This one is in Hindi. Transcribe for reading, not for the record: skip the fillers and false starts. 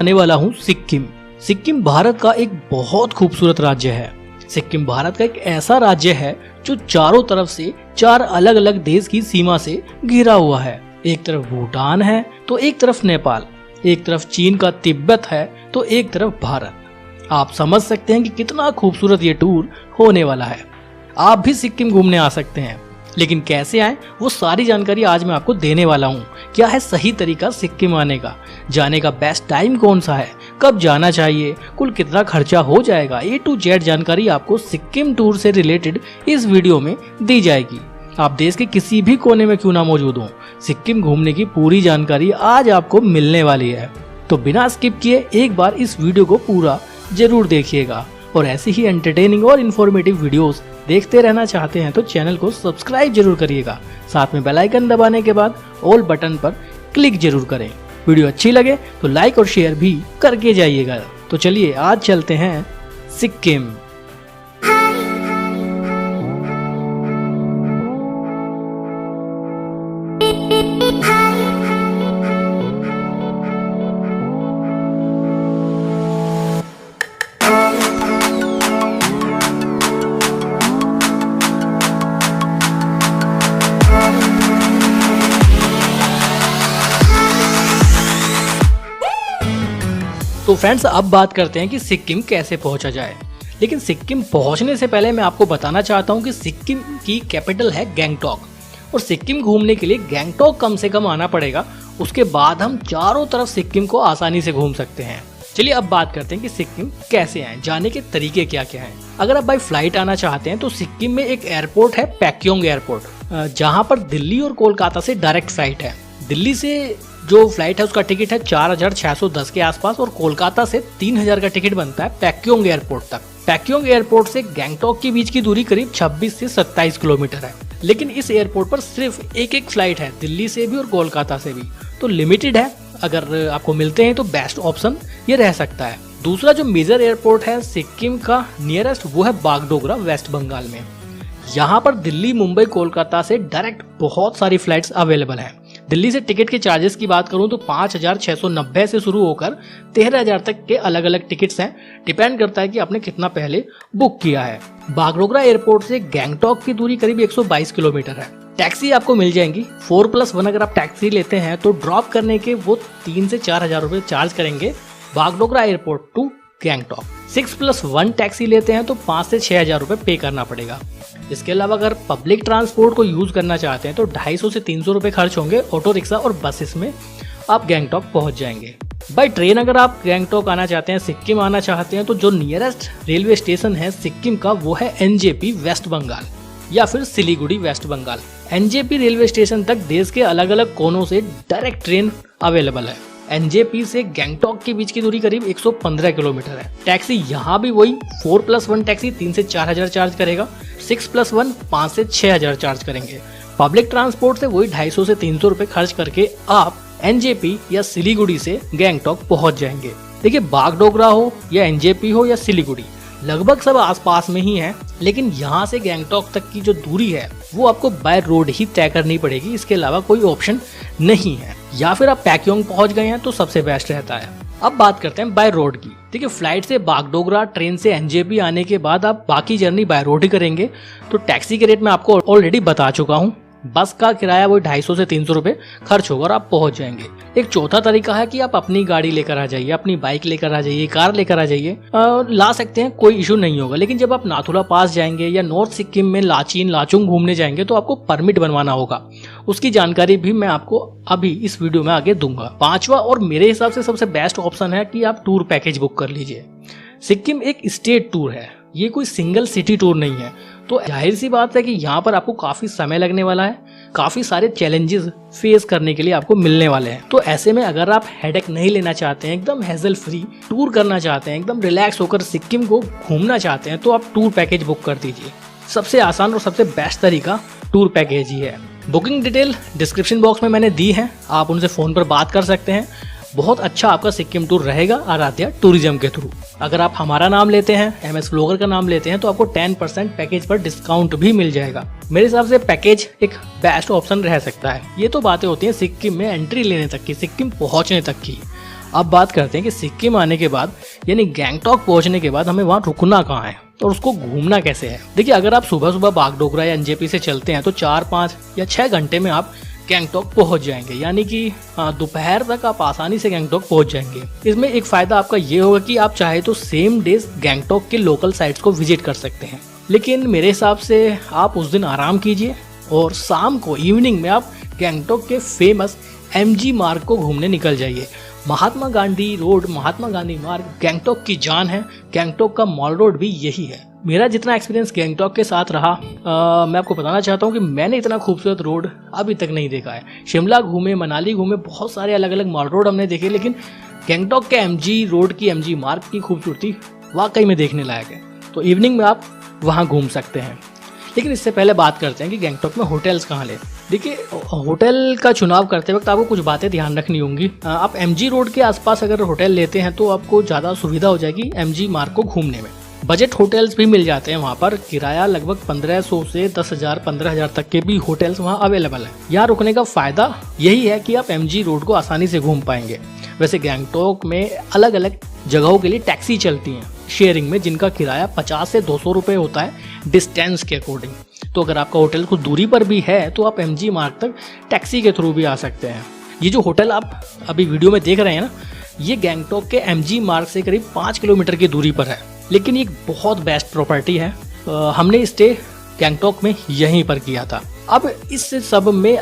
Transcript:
आने वाला हूँ सिक्किम। सिक्किम भारत का एक बहुत खूबसूरत राज्य है। सिक्किम भारत का एक ऐसा राज्य है जो चारों तरफ से 4 अलग अलग देश की सीमा से घिरा हुआ है। एक तरफ भूटान है तो एक तरफ नेपाल, एक तरफ चीन का तिब्बत है तो एक तरफ भारत। आप समझ सकते हैं कि कितना खूबसूरत ये टूर होने वाला है। आप भी सिक्किम घूमने आ सकते हैं, लेकिन कैसे आए वो सारी जानकारी आज मैं आपको देने वाला हूँ। क्या है सही तरीका सिक्किम आने का, जाने का बेस्ट टाइम कौन सा है, कब जाना चाहिए, कुल कितना खर्चा हो जाएगा, A to Z जानकारी आपको सिक्किम टूर से रिलेटेड इस वीडियो में दी जाएगी। आप देश के किसी भी कोने में क्यों ना मौजूद हो, सिक्किम घूमने की पूरी जानकारी आज आपको मिलने वाली है। तो बिना स्किप किए एक बार इस वीडियो को पूरा जरूर देखिएगा और ऐसी ही एंटरटेनिंग और इन्फॉर्मेटिव वीडियोस देखते रहना चाहते हैं तो चैनल को सब्सक्राइब जरूर करिएगा। साथ में बेल आइकन दबाने के बाद ऑल बटन पर क्लिक जरूर करें। वीडियो अच्छी लगे तो लाइक और शेयर भी करके जाइएगा। तो चलिए आज चलते हैं सिक्किम। तो फ्रेंड्स अब बात करते हैं कि सिक्किम कैसे पहुंचा जाए। लेकिन सिक्किम पहुंचने से पहले मैं आपको बताना चाहता हूं कि सिक्किम की कैपिटल है गैंगटॉक और सिक्किम घूमने के लिए गैंगटॉक कम से कम आना पड़ेगा। उसके बाद हम चारों तरफ सिक्किम को आसानी से घूम सकते हैं। चलिए अब बात करते हैं कि सिक्किम कैसे आए, जाने के तरीके क्या क्या हैं। अगर आप बाई फ्लाइट आना चाहते हैं तो सिक्किम में एक एयरपोर्ट है पैक्योंग एयरपोर्ट, जहाँ पर दिल्ली और कोलकाता से डायरेक्ट फ्लाइट है। दिल्ली से जो फ्लाइट है उसका टिकट है 4610 के आसपास और कोलकाता से 3000 का टिकट बनता है पैक्योंग एयरपोर्ट तक। पैक्योंग एयरपोर्ट से गैंगटॉक के बीच की दूरी करीब 26 से 27 किलोमीटर है। लेकिन इस एयरपोर्ट पर सिर्फ एक फ्लाइट है, दिल्ली से भी और कोलकाता से भी, तो लिमिटेड है। अगर आपको मिलते हैं तो बेस्ट ऑप्शन ये रह सकता है। दूसरा जो मेजर एयरपोर्ट है सिक्किम का नियरेस्ट वो है बागडोगरा, वेस्ट बंगाल में। यहाँ पर दिल्ली, मुंबई, कोलकाता से डायरेक्ट बहुत सारी फ्लाइट्स अवेलेबल हैं। दिल्ली से टिकट के चार्जेस की बात करूं तो 5690 से शुरू होकर 13000 तक के अलग अलग टिकट्स हैं। डिपेंड करता है कि आपने कितना पहले बुक किया है। बागडोगरा एयरपोर्ट से गैंगटॉक की दूरी करीब 122 किलोमीटर है। टैक्सी आपको मिल जाएंगी 4+1। अगर आप टैक्सी लेते हैं तो ड्रॉप करने के वो 3 से 4000 रुपए चार्ज करेंगे Bagdogra airport to Gangtok. 6+1 taxi लेते हैं तो 5 से 6000 रुपए पे करना पड़ेगा। इसके अलावा अगर पब्लिक ट्रांसपोर्ट को यूज करना चाहते हैं तो 250 से 300 रुपए खर्च होंगे। ऑटो रिक्शा और बसेस में आप गैंगटॉक पहुंच जाएंगे। बाय ट्रेन अगर आप गैंगटॉक आना चाहते हैं, सिक्किम आना चाहते हैं, तो जो नियरेस्ट रेलवे स्टेशन है सिक्किम का वो है NJP वेस्ट बंगाल या फिर Siliguri West Bengal. NJP railway station तक देश के अलग अलग कोनों से डायरेक्ट ट्रेन अवेलेबल है। NJP से गैंगटॉक के बीच की दूरी करीब 115 किलोमीटर है। टैक्सी यहाँ भी वही 4+1 टैक्सी 3 से 4000 चार्ज करेगा। 6+1 5 से 6000 चार्ज करेंगे। पब्लिक ट्रांसपोर्ट से वही 250 से 300 रुपए खर्च करके आप NJP या सिलीगुड़ी से गैंगटॉक पहुंच जाएंगे। देखिए बागडोगरा हो या NJP हो या सिलीगुड़ी, लगभग सब आसपास में ही है। लेकिन यहाँ से गैंगटॉक तक की जो दूरी है वो आपको बाय रोड ही तय करनी पड़ेगी। इसके अलावा कोई ऑप्शन नहीं है। या फिर आप पैक्योंग पहुंच गए हैं तो सबसे बेस्ट रहता है। अब बात करते हैं बाय रोड की। देखिए फ्लाइट से बागडोगरा, ट्रेन से NJP आने के बाद आप बाकी जर्नी बाय रोड ही करेंगे तो टैक्सी के रेट मैं आपको ऑलरेडी बता चुका हूँ। बस का किराया वो 250 से 300 रुपए खर्च होगा और आप पहुंच जाएंगे। एक चौथा तरीका है कि आप अपनी गाड़ी लेकर आ जाइए, अपनी बाइक लेकर आ जाइए, कार लेकर आ जाइए, ला सकते हैं, कोई इशू नहीं होगा। लेकिन जब आप नाथुला पास जाएंगे या नॉर्थ सिक्किम में लाचीन, लाचुंग घूमने जाएंगे तो आपको परमिट बनवाना होगा। उसकी जानकारी भी मैं आपको अभी इस वीडियो में आगे दूंगा। पांचवा और मेरे हिसाब से सबसे बेस्ट ऑप्शन है कि आप टूर पैकेज बुक कर लीजिए। सिक्किम एक स्टेट टूर है, ये कोई सिंगल सिटी टूर नहीं है। तो जाहिर सी बात है कि यहाँ पर आपको काफी समय लगने वाला है, काफी सारे चैलेंजेस फेस करने के लिए आपको मिलने वाले हैं। तो ऐसे में अगर आप हेडेक नहीं लेना चाहते हैं, एकदम हैसल फ्री टूर करना चाहते हैं, एकदम रिलैक्स होकर सिक्किम को घूमना चाहते हैं तो आप टूर पैकेज बुक कर दीजिए। सबसे आसान और सबसे बेस्ट तरीका टूर पैकेज ही है। बुकिंग डिटेल डिस्क्रिप्शन बॉक्स में मैंने दी है, आप उनसे फोन पर बात कर सकते हैं। बहुत अच्छा आपका सिक्किम टूर रहेगा आराध्या टूरिज्म के थ्रू। अगर आप हमारा नाम लेते हैं, MS व्लॉगर का नाम लेते हैं, तो आपको 10% पैकेज पर डिस्काउंट भी मिल जाएगा। मेरे हिसाब से पैकेज एक बेस्ट ऑप्शन रह सकता है। ये तो बातें होती हैं सिक्किम में एंट्री लेने तक की, सिक्किम पहुंचने तक की। अब बात करते हैं कि सिक्किम आने के बाद यानी गैंगटॉक पहुंचने के बाद हमें वहाँ रुकना कहाँ है और उसको घूमना कैसे है। देखिए, अगर आप सुबह सुबह बागडोगरा या एनजेपी से चलते हैं तो 4, 5 या 6 घंटे में आप गैंगटॉक पहुंच जाएंगे, यानी कि दोपहर तक आप आसानी से गैंगटॉक पहुंच जाएंगे। इसमें एक फ़ायदा आपका ये होगा कि आप चाहे तो सेम डेज गैंगटॉक के लोकल साइट्स को विजिट कर सकते हैं, लेकिन मेरे हिसाब से आप उस दिन आराम कीजिए और शाम को इवनिंग में आप गैंगटॉक के फेमस MG मार्ग को घूमने निकल जाइए। महात्मा गांधी रोड, महात्मा गांधी मार्ग गैंगटॉक की जान है। गैंगटॉक का मॉल रोड भी यही है। मेरा जितना एक्सपीरियंस गैंगटॉक के साथ रहा, मैं आपको बताना चाहता हूँ कि मैंने इतना खूबसूरत रोड अभी तक नहीं देखा है। शिमला घूमे, मनाली घूमे, बहुत सारे अलग अलग मॉल रोड हमने देखे, लेकिन गैंगटॉक के MG रोड की, MG मार्ग की खूबसूरती वाकई में देखने लायक है। तो इवनिंग में आप वहाँ घूम सकते हैं। लेकिन इससे पहले बात करते हैं कि गैंगटॉक में होटल्स कहाँ लें। देखिए, होटल का चुनाव करते वक्त आपको कुछ बातें ध्यान रखनी होंगी। आप MG रोड के आसपास अगर होटल लेते हैं तो आपको ज़्यादा सुविधा हो जाएगी MG मार्ग को घूमने में। बजट होटल्स भी मिल जाते हैं वहाँ पर। किराया लगभग 1500 से 10,000, 15,000 तक के भी होटल्स वहाँ अवेलेबल हैं। यहाँ रुकने का फ़ायदा यही है कि आप MG रोड को आसानी से घूम पाएंगे। वैसे गैंगटॉक में अलग अलग जगहों के लिए टैक्सी चलती हैं शेयरिंग में, जिनका किराया 50 से 200 रुपये होता है डिस्टेंस के अकॉर्डिंग। तो अगर आपका होटल कुछ दूरी पर भी है तो आप MG मार्ग तक टैक्सी के थ्रू भी आ सकते हैं। ये जो होटल आप अभी वीडियो में देख रहे हैं ना, ये गैंगटॉक के MG मार्ग से करीब 5 किलोमीटर की दूरी पर है, लेकिन ये बहुत बेस्ट प्रॉपर्टी है। हमने स्टे गैंगटॉक में यहीं पर किया था। अब इस सब में